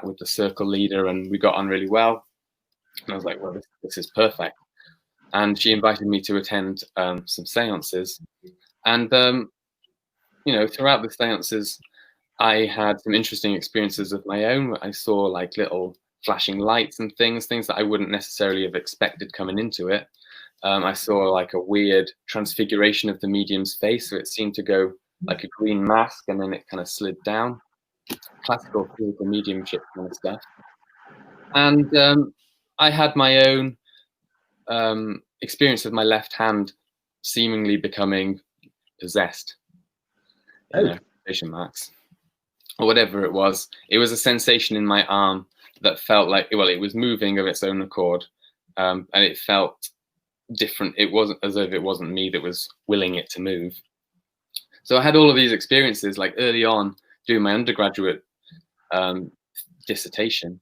with the circle leader, and we got on really well. And I was like, well, this is perfect. And she invited me to attend some seances. And, throughout the seances, I had some interesting experiences of my own. I saw like little flashing lights and things that I wouldn't necessarily have expected coming into it. I saw like a weird transfiguration of the medium's face. So it seemed to go like a green mask and then it kind of slid down. Classical physical mediumship kind of stuff. And I had my own experience of my left hand seemingly becoming possessed. Quotation marks. Or whatever it was. It was a sensation in my arm that felt like, well, it was moving of its own accord. And it felt different. It wasn't as if it wasn't me that was willing it to move. So I had all of these experiences like early on doing my undergraduate dissertation.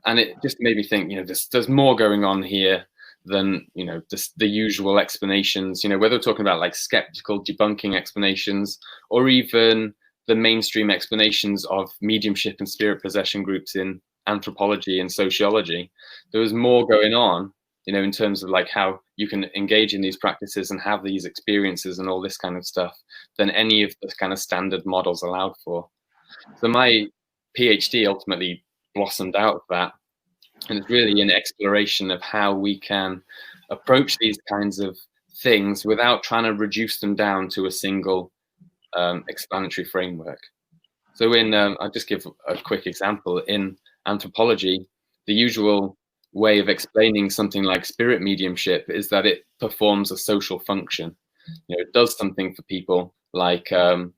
And it just made me think, there's more going on here than, the usual explanations, whether we're talking about like skeptical debunking explanations or even the mainstream explanations of mediumship and spirit possession groups in anthropology and sociology. There was more going on, in terms of like how you can engage in these practices and have these experiences and all this kind of stuff than any of the kind of standard models allowed for. So my PhD ultimately blossomed out of that. And it's really an exploration of how we can approach these kinds of things without trying to reduce them down to a single explanatory framework. So I'll just give a quick example. In anthropology, the usual way of explaining something like spirit mediumship is that it performs a social function. It does something for people like, for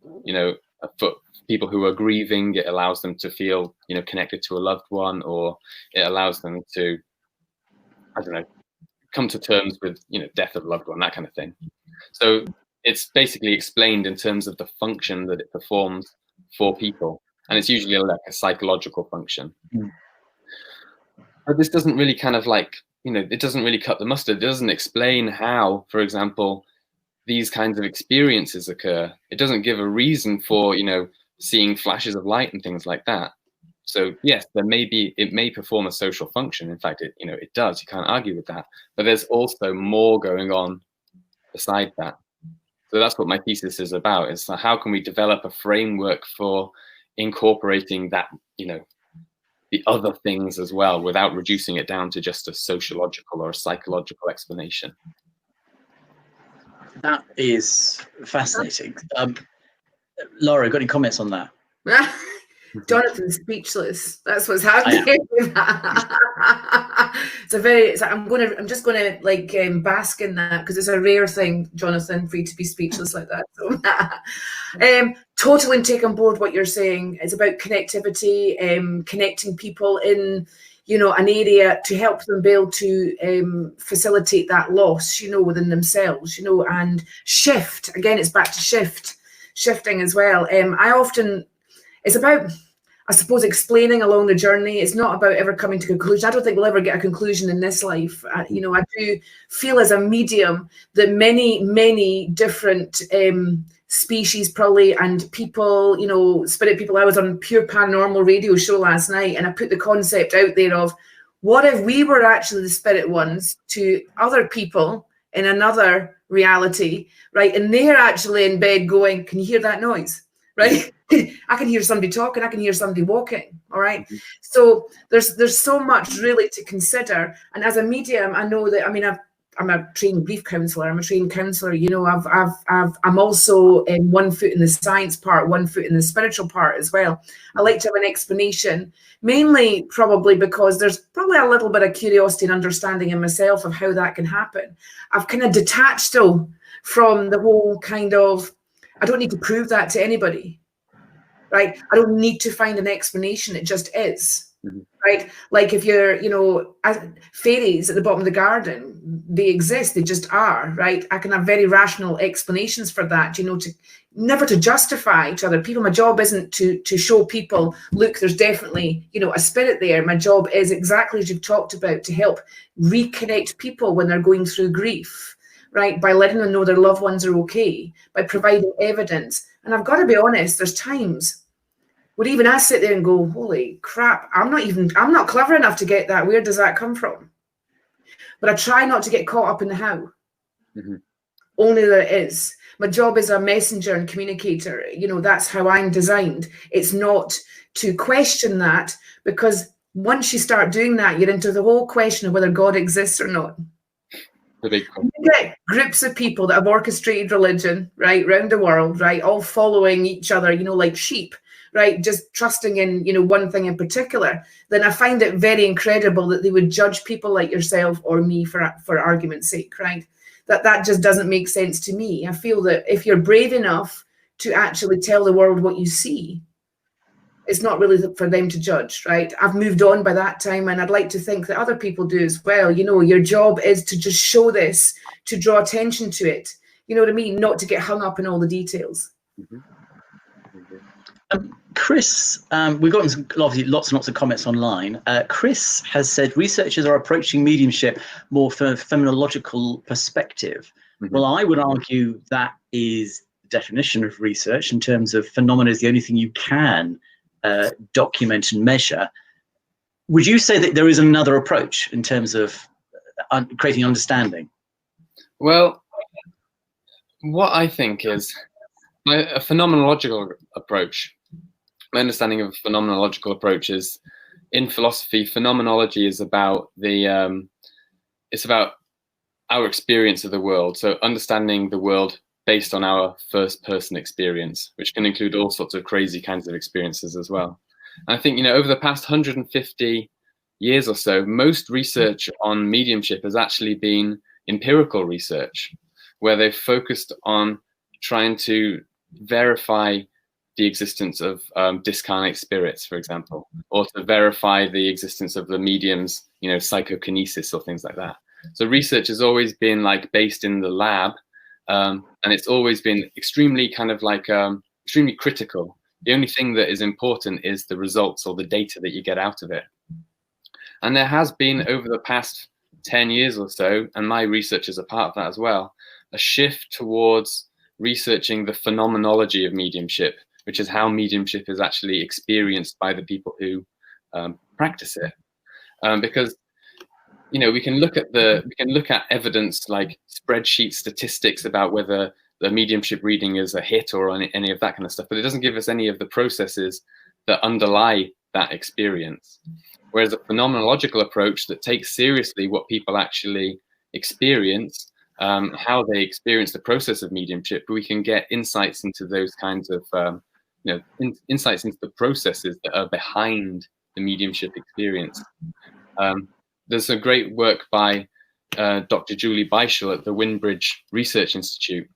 people who are grieving, it allows them to feel, connected to a loved one, or it allows them to, come to terms with, death of a loved one, that kind of thing. So it's basically explained in terms of the function that it performs for people. And it's usually like a psychological function. But this doesn't really kind of like, it doesn't really cut the mustard. It doesn't explain how, for example, these kinds of experiences occur. It doesn't give a reason for, seeing flashes of light and things like that. So yes, it may perform a social function. In fact, it does. You can't argue with that. But there's also more going on beside that. So that's what my thesis is about, is how can we develop a framework for incorporating that, the other things as well, without reducing it down to just a sociological or a psychological explanation. That is fascinating. Laura, got any comments on that? Jonathan's speechless. That's what's happening. I'm just gonna like bask in that, because it's a rare thing, Jonathan, for you to be speechless like that. So, totally take on board what you're saying. It's about connectivity, connecting people in, an area to help them be able to facilitate that loss, within themselves, and shift. Again, it's back to shifting as well. It's about, I suppose, explaining along the journey. It's not about ever coming to a conclusion. I don't think we'll ever get a conclusion in this life. I do feel as a medium that many different species probably, and people, spirit people. I was on Pure Paranormal radio show last night, and I put the concept out there of, what if we were actually the spirit ones to other people in another reality, right? And they're actually in bed going, can you hear that noise? Right? I can hear somebody talking, I can hear somebody walking. All right. Mm-hmm. So there's so much really to consider. And as a medium, I know that, I'm a trained grief counsellor. I'm a trained counsellor. I'm also in 1 foot in the science part, 1 foot in the spiritual part as well. I like to have an explanation, mainly probably because there's probably a little bit of curiosity and understanding in myself of how that can happen. I've kind of detached though from the whole kind of, I don't need to prove that to anybody, right? I don't need to find an explanation. It just is. Mm-hmm. Right? Like if you're, fairies at the bottom of the garden, they exist, they just are, right? I can have very rational explanations for that, to never to justify to other people. My job isn't to show people, look, there's definitely, a spirit there. My job is exactly as you've talked about, to help reconnect people when they're going through grief, right? By letting them know their loved ones are okay, by providing evidence. And I've got to be honest, there's times would even I sit there and go, holy crap, I'm not clever enough to get that. Where does that come from? But I try not to get caught up in the how. Mm-hmm. Only that it is. My job is a messenger and communicator. You know, that's how I'm designed. It's not to question that, because once you start doing that, you're into the whole question of whether God exists or not. The big question. You get groups of people that have orchestrated religion, right, around the world, right, all following each other, you know, like sheep, right, just trusting in, you know, one thing in particular. Then I find it very incredible that they would judge people like yourself or me for argument's sake, right? That just doesn't make sense to me. I feel that if you're brave enough to actually tell the world what you see, it's not really for them to judge, right? I've moved on by that time, and I'd like to think that other people do as well. You know, your job is to just show this, to draw attention to it. You know what I mean? Not to get hung up in all the details. Mm-hmm. Chris, we've gotten obviously lots and lots of comments online. Chris has said researchers are approaching mediumship more from a phenomenological perspective. Mm-hmm. Well, I would argue that is the definition of research, in terms of phenomena is the only thing you can document and measure. Would you say that there is another approach in terms of creating understanding? Well, what I think is a phenomenological approach. My understanding of a phenomenological approach is, in philosophy, phenomenology is about it's about our experience of the world. So understanding the world based on our first-person experience, which can include all sorts of crazy kinds of experiences as well. And I think, you know, over the past 150 years or so, most research on mediumship has actually been empirical research, where they've focused on trying to verify the existence of discarnate spirits, for example, or to verify the existence of the medium's, you know, psychokinesis or things like that. So research has always been like based in the lab, and it's always been extremely kind of like extremely critical. The only thing that is important is the results or the data that you get out of it. And there has been, over the past 10 years or so, and my research is a part of that as well, a shift towards researching the phenomenology of mediumship, which is how mediumship is actually experienced by the people who practice it. Because, you know, we can look at evidence like spreadsheet statistics about whether the mediumship reading is a hit or any of that kind of stuff, but it doesn't give us any of the processes that underlie that experience. Whereas a phenomenological approach that takes seriously what people actually experience, how they experience the process of mediumship, we can get insights into those kinds of, you know, insights into the processes that are behind the mediumship experience. There's a great work by Dr. Julie Beischel at the Windbridge Research Institute,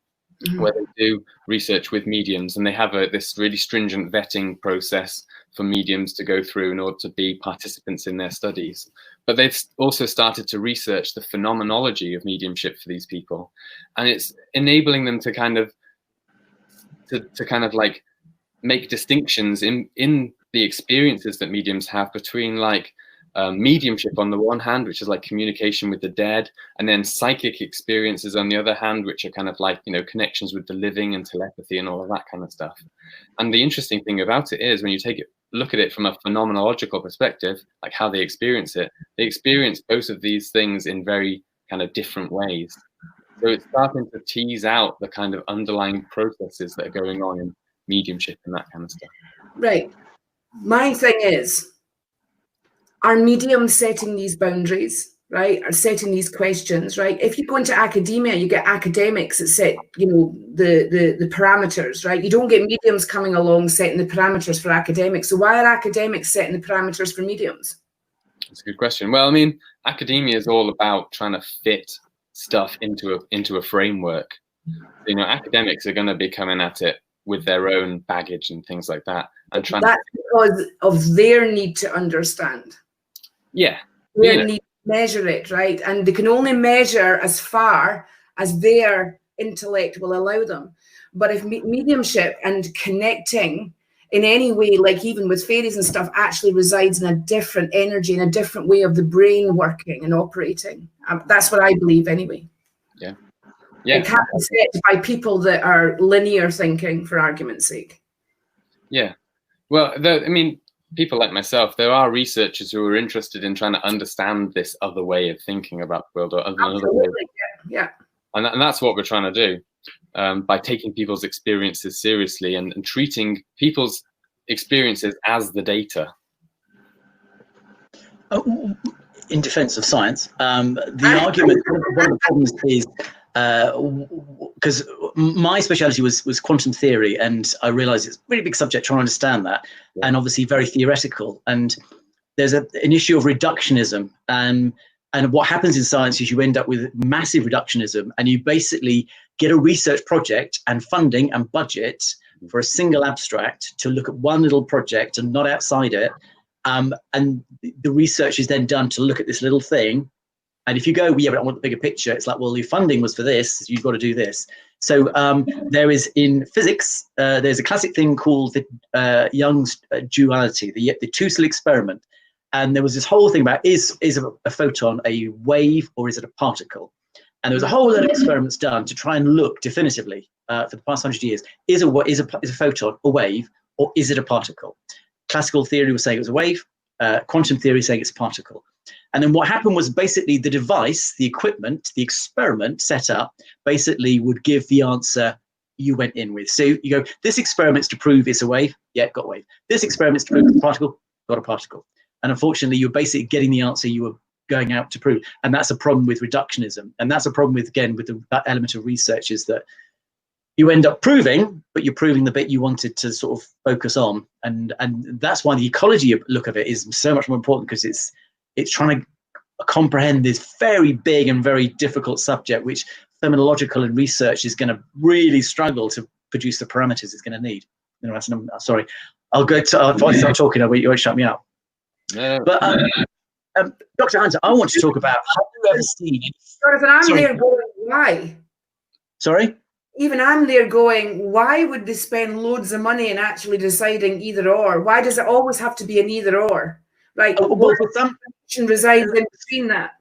mm-hmm. where they do research with mediums, and they have this really stringent vetting process for mediums to go through in order to be participants in their studies. But they've also started to research the phenomenology of mediumship for these people, and it's enabling them to kind of like make distinctions in the experiences that mediums have between like mediumship on the one hand, which is like communication with the dead, and then psychic experiences on the other hand, which are kind of like, you know, connections with the living and telepathy and all of that kind of stuff. And the interesting thing about it is, when you look at it from a phenomenological perspective, like how they experience it, they experience both of these things in very kind of different ways. So it's starting to tease out the kind of underlying processes that are going on in mediumship and that kind of stuff. Right. My thing is, are mediums setting these boundaries, right? Are setting these questions, right? If you go into academia, you get academics that set, you know, the parameters, right? You don't get mediums coming along setting the parameters for academics. So why are academics setting the parameters for mediums? That's a good question. Well, I mean, academia is all about trying to fit stuff into a framework. You know, academics are going to be coming at it with their own baggage and things like that, and trying. That's because of their need to understand. Yeah, their need to measure it, right? And they can only measure as far as their intellect will allow them. But if mediumship and connecting in any way, like even with fairies and stuff, actually resides in a different energy, in a different way of the brain working and operating, that's what I believe anyway. Yeah. It can't be set by people that are linear thinking, for argument's sake. Yeah. Well, I mean, people like myself, there are researchers who are interested in trying to understand this other way of thinking about the world, or another way. Yeah. And that's what we're trying to do, by taking people's experiences seriously and treating people's experiences as the data. In defense of science, the argument, one of the problems is, because my specialty was quantum theory, and I realize it's a really big subject trying to understand that, and obviously very theoretical. And there's an issue of reductionism. And what happens in science is you end up with massive reductionism, and you basically get a research project and funding and budget for a single abstract to look at one little project and not outside it. And the research is then done to look at this little thing. And if you go, yeah, but I want the bigger picture, it's like, well, your funding was for this, you've got to do this. So there is, in physics, there's a classic thing called the Young's duality, the Tussle experiment. And there was this whole thing about, is a photon a wave or is it a particle? And there was a whole lot of experiments done to try and look definitively for the past 100 years, is a photon a wave or is it a particle? Classical theory was saying it was a wave, quantum theory saying it's a particle. And then what happened was basically the device, the equipment, the experiment set up basically would give the answer you went in with. So you go, this experiment's to prove it's a wave, yeah, got a wave. This experiment's to prove it's a particle, got a particle. And unfortunately, you're basically getting the answer you were going out to prove. And that's a problem with reductionism. And that's a problem with, again, with that element of research, is that you end up proving, but you're proving the bit you wanted to sort of focus on. And that's why the ecology look of it is so much more important, because it's trying to comprehend this very big and very difficult subject, which phenomenological and research is going to really struggle to produce the parameters it's going to need. You know, sorry, I'll go to, if I start talking, you won't shut me up. No. But Dr. Hunter, I want to talk about, have you ever seen? Jonathan, I'm there going, why? Sorry? Even I'm there going, why would they spend loads of money in actually deciding either or? Why does it always have to be an either or? Right? Well, some resides in between that.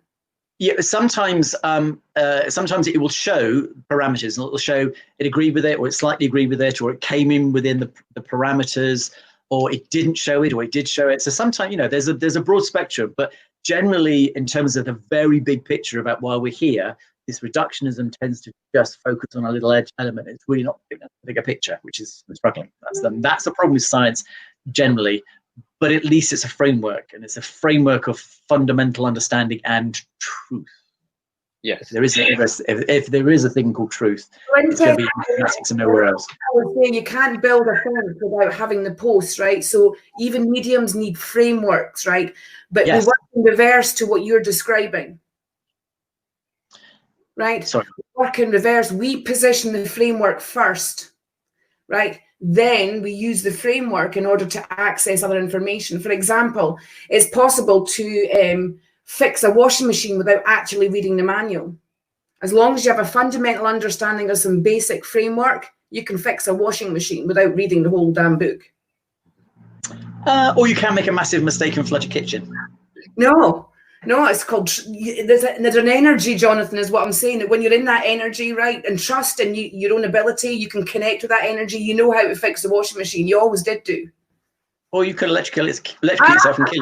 Yeah, sometimes it will show parameters, and it will show it agreed with it, or it slightly agreed with it, or it came in within the parameters, or it didn't show it, or it did show it. So sometimes, you know, there's a broad spectrum, but generally, in terms of the very big picture about why we're here, this reductionism tends to just focus on a little edge element. It's really not the bigger picture, which is struggling. That's the problem with science generally. But at least it's a framework, and it's a framework of fundamental understanding and truth. Yes. If there is a thing called truth, it's going to be mathematics and nowhere else. I would say you can't build a fence without having the posts, right? So even mediums need frameworks, right? But Yes. we work in reverse to what you're describing, right? Sorry. We work in reverse. We position the framework first, right? Then we use the framework in order to access other information. For example, it's possible to fix a washing machine without actually reading the manual. As long as you have a fundamental understanding of some basic framework, you can fix a washing machine without reading the whole damn book. Or you can make a massive mistake and flood your kitchen. No, it's called, there's an energy, Jonathan, is what I'm saying, that when you're in that energy, right, and trust in your own ability, you can connect with that energy. You know how to fix the washing machine. You always did do. Or you could electrocute yourself and kill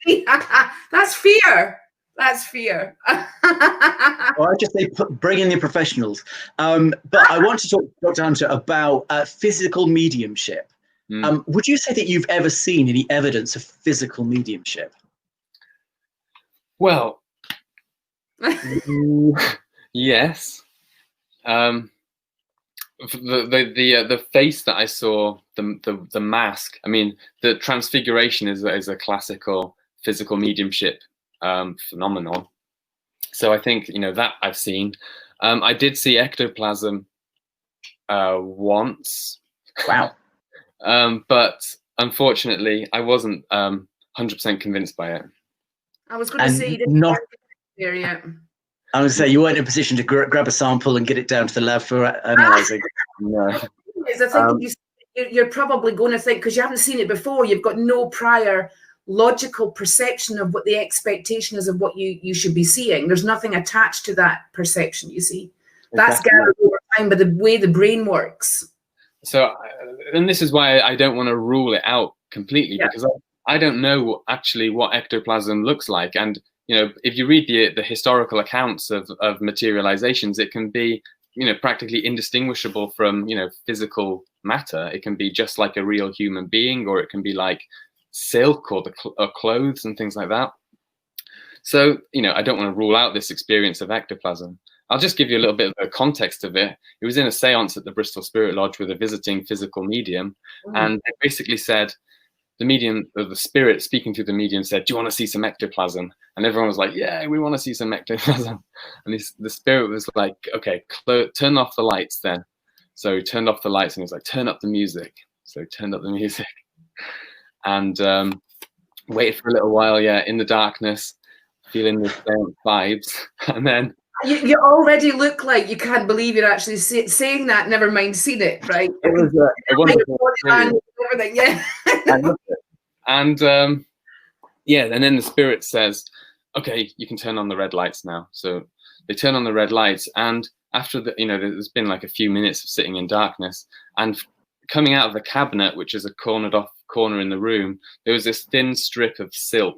yourself. That's fear. That's fear. Or I just say bring in the professionals. But I want to talk, Dr. Hunter, about physical mediumship. Would you say that you've ever seen any evidence of physical mediumship? Well, yes. The face that I saw, the mask. I mean, the transfiguration is a classical physical mediumship phenomenon. So I think, you know, that I've seen. I did see ectoplasm once. Wow. But unfortunately, I wasn't 100% convinced by it. I was going to say you didn't not there yet. I would say you weren't in a position to grab a sample and get it down to the lab for analysing. No. I think you're probably going to think, because you haven't seen it before, you've got no prior logical perception of what the expectation is of what you should be seeing. There's nothing attached to that perception, you see. That's gathered over time by the way the brain works. So, and this is why I don't want to rule it out completely, because I don't know actually what ectoplasm looks like. And, you know, if you read the historical accounts of materializations, it can be, you know, practically indistinguishable from, you know, physical matter. It can be just like a real human being, or it can be like silk or clothes and things like that. So, you know, I don't want to rule out this experience of ectoplasm. I'll just give you a little bit of the context of it. It was in a seance at the Bristol Spirit Lodge with a visiting physical medium. And they basically said, the medium, or the spirit speaking to the medium, said, "Do you want to see some ectoplasm?" And everyone was like, "Yeah, we want to see some ectoplasm." And the spirit was like, "Okay, turn off the lights then." So he turned off the lights and he was like, "Turn up the music." So he turned up the music and waited for a little while, in the darkness, feeling the same vibes. And then you already look like you can't believe you're actually saying that, never mind seeing it, right? It was a wonderful experience. Everything, yeah. I loved it. And and then the spirit says, "Okay, you can turn on the red lights now." So they turn on the red lights, and after the, you know, there's been like a few minutes of sitting in darkness, and coming out of the cabinet, which is a cornered off corner in the room, there was this thin strip of silk,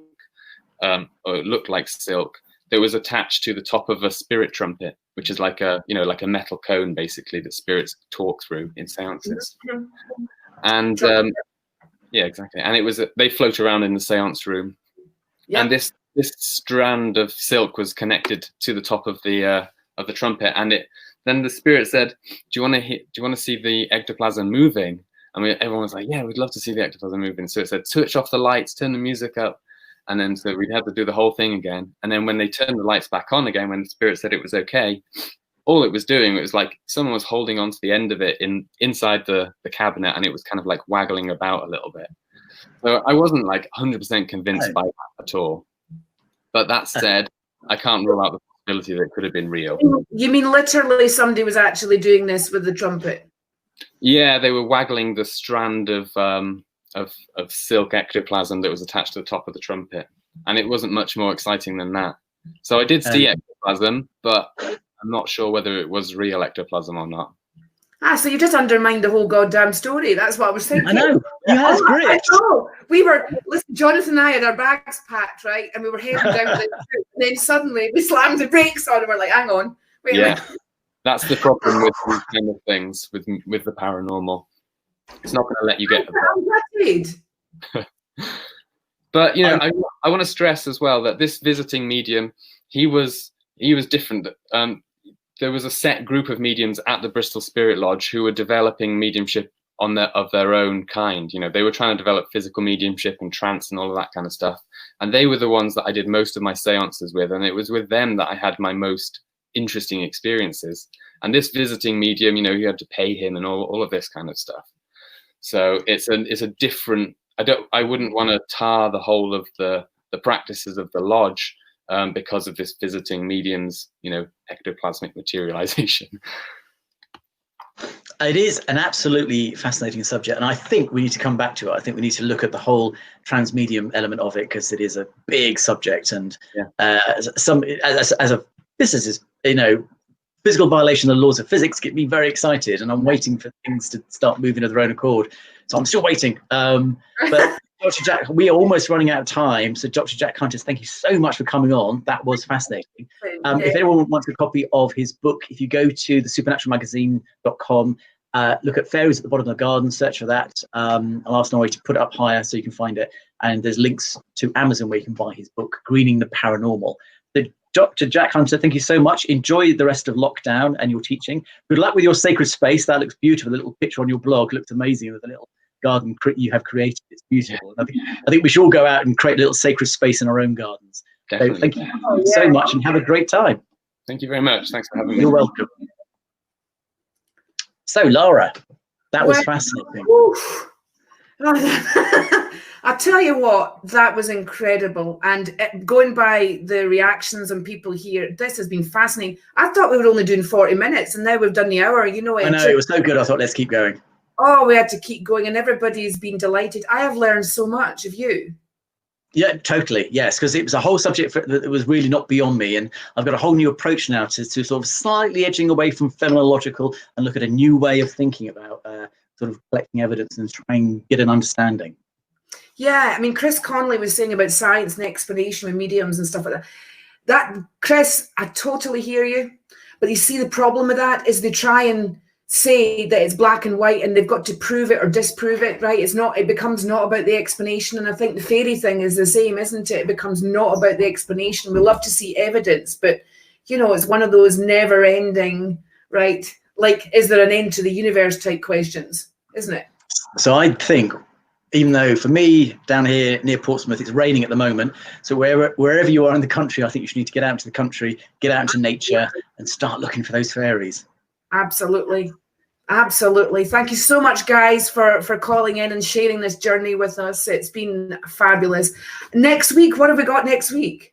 or it looked like silk, that was attached to the top of a spirit trumpet, which is like a, you know, like a metal cone basically that spirits talk through in seances. And yeah, exactly. And it was they float around in the seance room, and this strand of silk was connected to the top of the trumpet. And then the spirit said, "Do you want to see the ectoplasm moving?" And everyone was like, "Yeah, we'd love to see the ectoplasm moving." So it said, "Switch off the lights, turn the music up." And then so we'd have to do the whole thing again. And then when they turned the lights back on again, when the spirit said it was okay, all it was doing, it was like someone was holding onto the end of it inside the cabinet, and it was kind of like waggling about a little bit. So I wasn't like 100% convinced by that at all. But that said, I can't rule out the possibility that it could have been real. You mean literally somebody was actually doing this with the trumpet? Yeah, they were waggling the strand of silk ectoplasm that was attached to the top of the trumpet, and it wasn't much more exciting than that. So I did see ectoplasm, but I'm not sure whether it was real ectoplasm or not. So you just undermined the whole goddamn story. That's what I was thinking. I know. You had grit. I know. We were, listen, Jonathan and I had our bags packed, right? And we were heading down the route, and then suddenly we slammed the brakes on and we're like, hang on. Wait a minute. That's the problem with these kind of things, with the paranormal. It's not going to let you get the But, you know, I want to stress as well that this visiting medium, he was different. There was a set group of mediums at the Bristol Spirit Lodge who were developing mediumship of their own kind. You know, they were trying to develop physical mediumship and trance and all of that kind of stuff. And they were the ones that I did most of my seances with. And it was with them that I had my most interesting experiences. And this visiting medium, you know, you had to pay him and all of this kind of stuff. So it's a different, I wouldn't want to tar the whole of the practices of the lodge because of this visiting medium's, you know, ectoplasmic materialization. It is an absolutely fascinating subject, and I think we need to come back to it. I think we need to look at the whole transmedium element of it, because it is a big subject. And as a physicist, you know, physical violation of the laws of physics get me very excited, and I'm waiting for things to start moving of their own accord. So I'm still waiting. But Dr. Jack, we are almost running out of time. So Dr. Jack Hunter, thank you so much for coming on. That was fascinating. If anyone wants a copy of his book, if you go to thesupernaturalmagazine.com, look at Faeries at the bottom of the garden, search for that. I'll ask Norrie to put it up higher so you can find it. And there's links to Amazon where you can buy his book, Greening the Paranormal. So Dr. Jack Hunter, thank you so much. Enjoy the rest of lockdown and your teaching. Good luck with your sacred space. That looks beautiful. The little picture on your blog looks amazing with the little garden you have created. It's beautiful. I think we should all go out and create a little sacred space in our own gardens. Definitely. So thank you so much and have a great time. Thank you very much. Thanks for having me. You're welcome. So Laura, that was fascinating. I'll tell you what, that was incredible. And going by the reactions and people here, this has been fascinating. I thought we were only doing 40 minutes and now we've done the hour, you know. I know, it was so good. I thought, let's keep going. Oh, we had to keep going and everybody's been delighted. I have learned so much. Have you? Yeah, totally. Yes, because it was a whole subject that was really not beyond me. And I've got a whole new approach now to sort of slightly edging away from phenomenological and look at a new way of thinking about sort of collecting evidence and trying to get an understanding. Yeah, I mean, Chris Conley was saying about science and explanation with mediums and stuff like that. That, Chris, I totally hear you. But you see, the problem with that is they try and say that it's black and white and they've got to prove it or disprove it, right? It's not, it becomes not about the explanation. And I think the fairy thing is the same, isn't it? It becomes not about the explanation. We love to see evidence, but, you know, it's one of those never ending, right? Like, is there an end to the universe type questions, isn't it? So I think, even though for me down here near Portsmouth it's raining at the moment, so wherever you are in the country, I think you should need to get out into the country, get out into nature, and start looking for those fairies. Absolutely. Absolutely. Thank you so much, guys, for calling in and sharing this journey with us. It's been fabulous. Next week, what have we got next week?